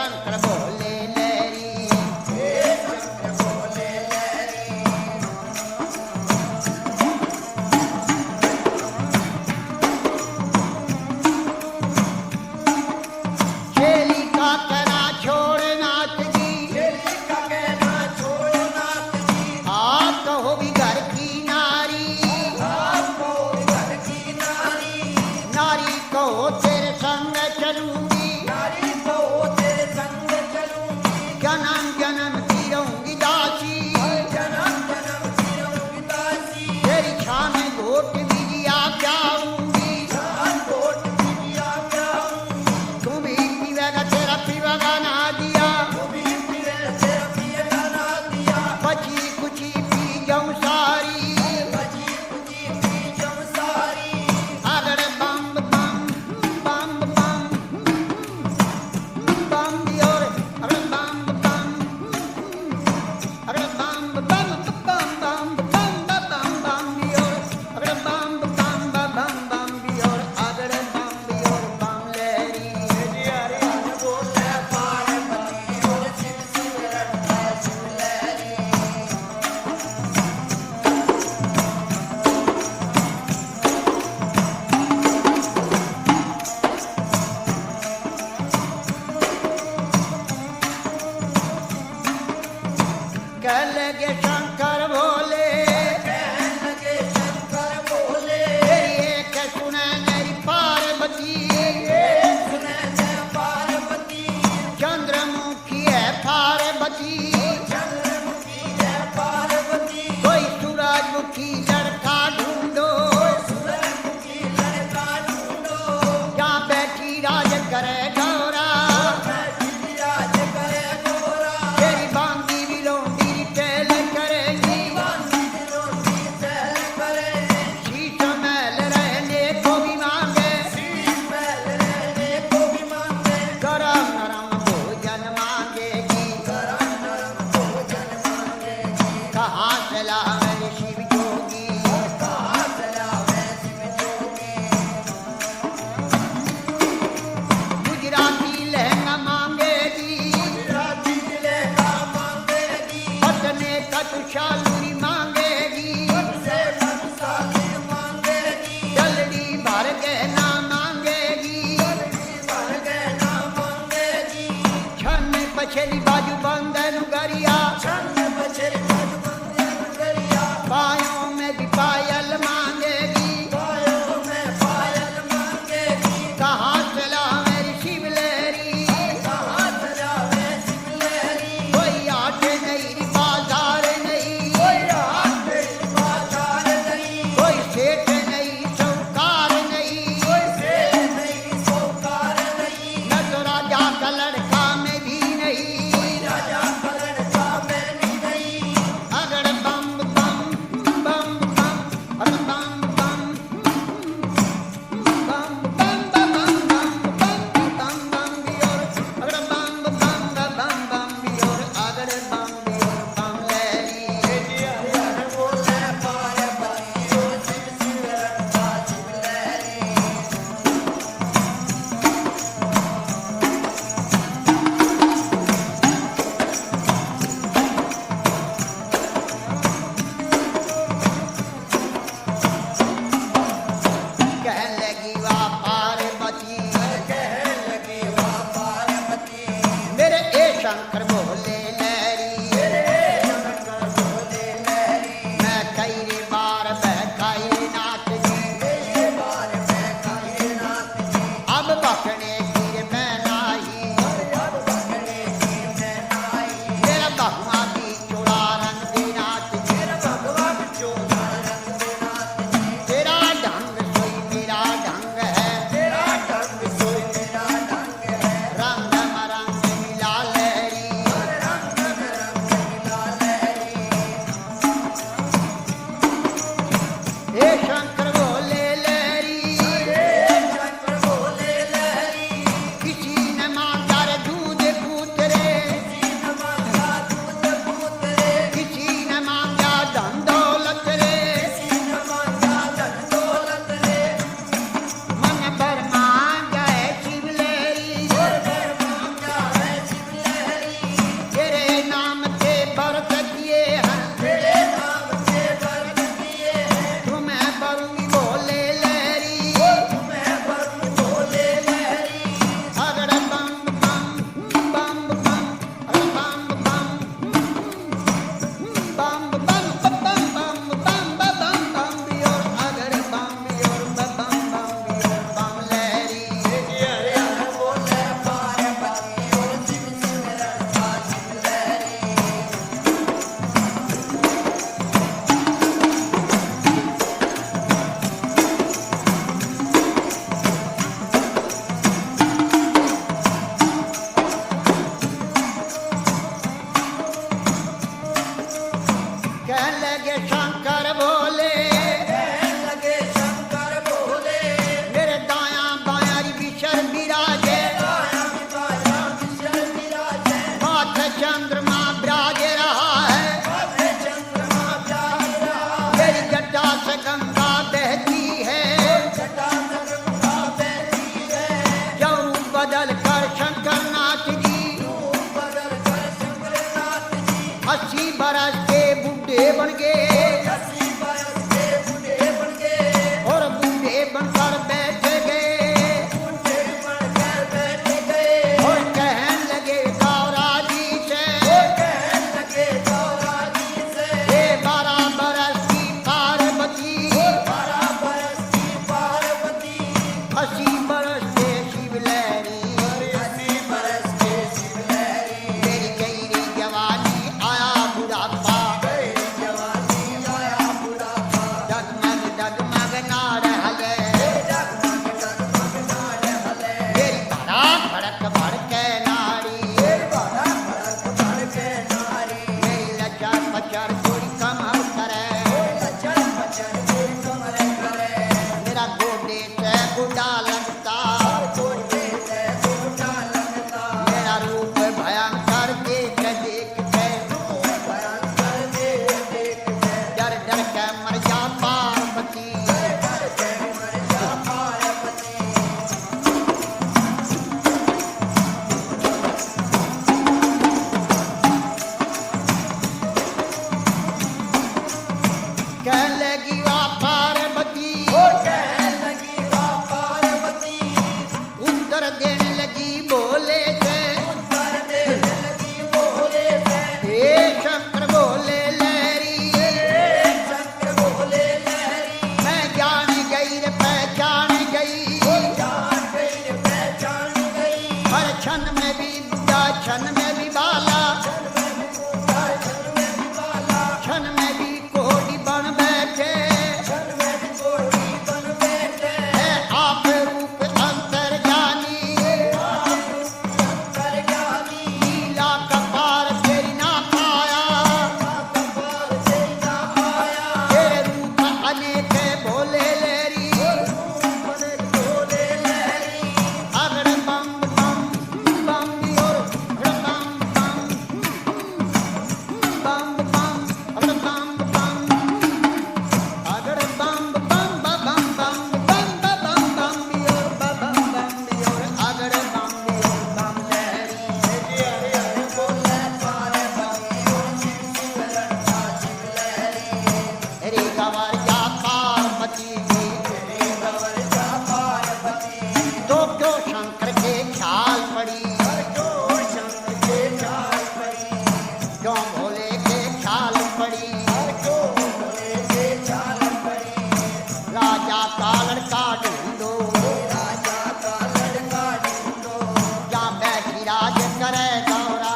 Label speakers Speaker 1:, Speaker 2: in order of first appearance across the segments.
Speaker 1: शंकर भोले लहरी, हे शंकर भोले लहरी। छेली का कहना छोड़ नाथ जी, छेली का कहना छोड़ नाथ जी। आप कहो भी घर की नारी, आप कहो भी घर की नारी। नारी कहो तेरे संग चलूंगी, नारी कहो तेरे संग चलूंगी। जन्म जन्म की रहूंगी दासी, जन्म जन्म की रहूंगी दासी। तेरी छान घोट दीजिया प्याऊंगी, छान घोट दीजिया प्याऊंगी। तू भी पीवेगा तेरा पीवेगा ना दिया, तू भी पीवेगा तेरा पिएगा ना दिया। बची कुची पी जाऊं सारी, बची कुची पी जाऊं सारी। अगर बम बम बम बम बम दियोर, अगर बम बम, अगर बम बम बम बम बम बम बम दियोर, अगर बम बम बम बम दियोर, अगर बम दियोर बम लहरी। जी हरे हरे बोले पार्वती और शिव शिव रटता शिव लहरी। कह लगे शंकर भोले, कह लगे शंकर भोले। तेरी एक सुने मेरी पार्वती, एक सुने मेरी पार्वती। चंद्रमुखी है पार्वती, चंद्रमुखी है पार्वती। कोई सूरजमुखी लड़का ढूंढो, सूरजमुखी लड़का ढूंढो। जहाँ बैठी राज करे गौरा, बैठी राज करे गौरा। तेरी बांगी भी लोंडी टेल करेगी, बांगी भी लोंडी टेल करेगी। शीश महल रहने को भी मांगे, शीश महल रहने को भी मांगे। गरम नरम भोजन मांगेगी, गरम नरम भोजन मांगेगी। कहाँ से लावे शिव जोगी, कहाँ से लावे शिव जोगी। गुजराती लहंगा मांगेगी, गुजराती लहंगा मांगेगी। पटने का तुषालुरी मांगेगी, पटने का तुषालुरी मांगेगी। जल्दी भर गहना मांगेगी, जल्दी भर गहना मांगेगी। छन पछली बाजू बंधन गरिया, छन पछली बाजू बंधन गरिया। पायों में भी पायल मांगेगी, पायों में पायल मांगेगी। कहाँ से लावे शिव लहरी, कहाँ से लावे शिव लहरी। कोई आटे नहीं बाजार नहीं, कोई आटे नहीं बाजार नहीं। कोई सेठ नहीं सौकार नहीं, कोई सेठ नहीं सौकार नहीं। न तो राजा का लड़का में भी नहीं, कोई राजा का लड़का में भी नहीं। अगर बम बम बम बम, अगर बम बम बम बम बम बम बम बम बम दियोर, अगर बम बम बम बम दियोर, अगर बम दियोर बम लहरी। जी हरे हरे बोले पार्वती और शिव शिव रटता शिव लहरी। कह लगी वाह पार्वती, कह लगी वाह पार्वती। मेरे ए शंकर भोले लहरी, मेरे ए शंकर भोले लहरी। मैं कई बार बहकाई नाथ जी, कई बार बहकाई नाथ जी। अब बकने की मैं नाही, अब बकने की मैं नाही। मेरा भगवा भी चोड़ा रंग दे नाथ जी, मेरा भगवा भी चोड़ा रंग दे नाथ जी। तेरा ढंग सोई मेरा ढंग है, तेरा ढंग सोई मेरा ढंग है। रंग मरंग मिला लहरी, रंग मरंग मिला लहरी। हे शंकर भोले लहरी, हे शंकर भोले लहरी। उत्तर देने लगी बोले से हे शंकर बोले लहरी मैं जान गई रे पहचान गई हर क्षण में भी बुद्धा क्षण में भी बाला क्षण में भी कोटि बन बैठे है आप रूप अंतर जानी लीला कपार तेरी ना पाया तेरे रूप अनेक भोले लहरी अगर बम बम बम और बम बम bum bum bum bum bum agar bum bum bum bum bum bum bum bum biyor bum bum biyor agar bum biyor bum lehri रे गवर जा पार्वती जी तो क्यों शंकर के ख्याल पड़ी क्यों भोले के ख्याल पड़ी राजा का लड़का ढूंढो क्या बैठी राज करे गौरा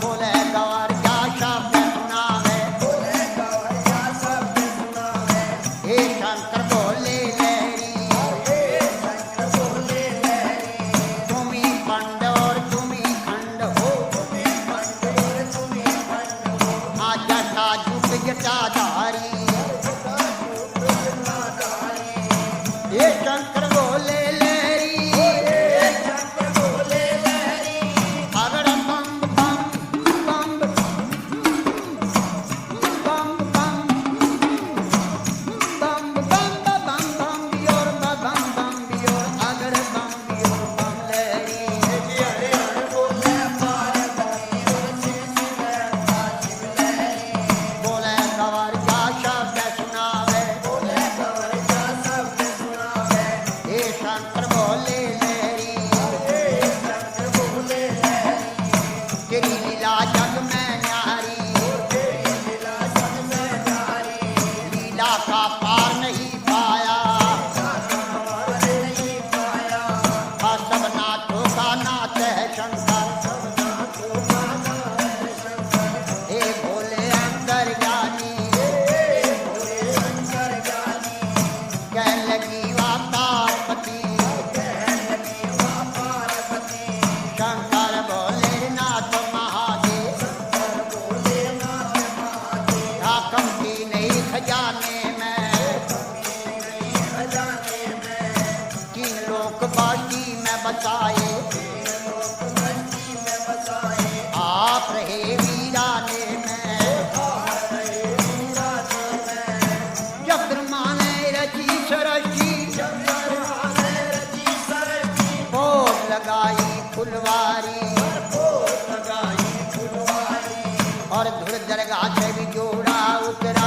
Speaker 1: बोले गौर क्या शब्द सुनावे हे शंकर बोले लहरी तुम्ही पंड और तुम्ही खंड हो आज जटा जुग जटाधारी हे शंकर बोले लहरी अगर बम बम बम बम बम bum bum bum bum biyor bum bum biyor agar bum biyor bum lehri बोले गवर क्या शब्द सुनावे हे शंकर बोले लहरी तेरी लीला जग में न्यारी लीला का पार नहीं पाया सब नाथों का नाथ है शंकर हे भोले अंतर ज्ञानी कह लगी वातापति शंकर भोले नाथ महादेव राकम की नहीं खजाने में तीन लोक बाटी में बसाए आप रहे वीराने में जब ब्रह्मा ने रची सरची भोग लगाई फुलवारी और धुर दरगाह से भी जोड़ा उतरा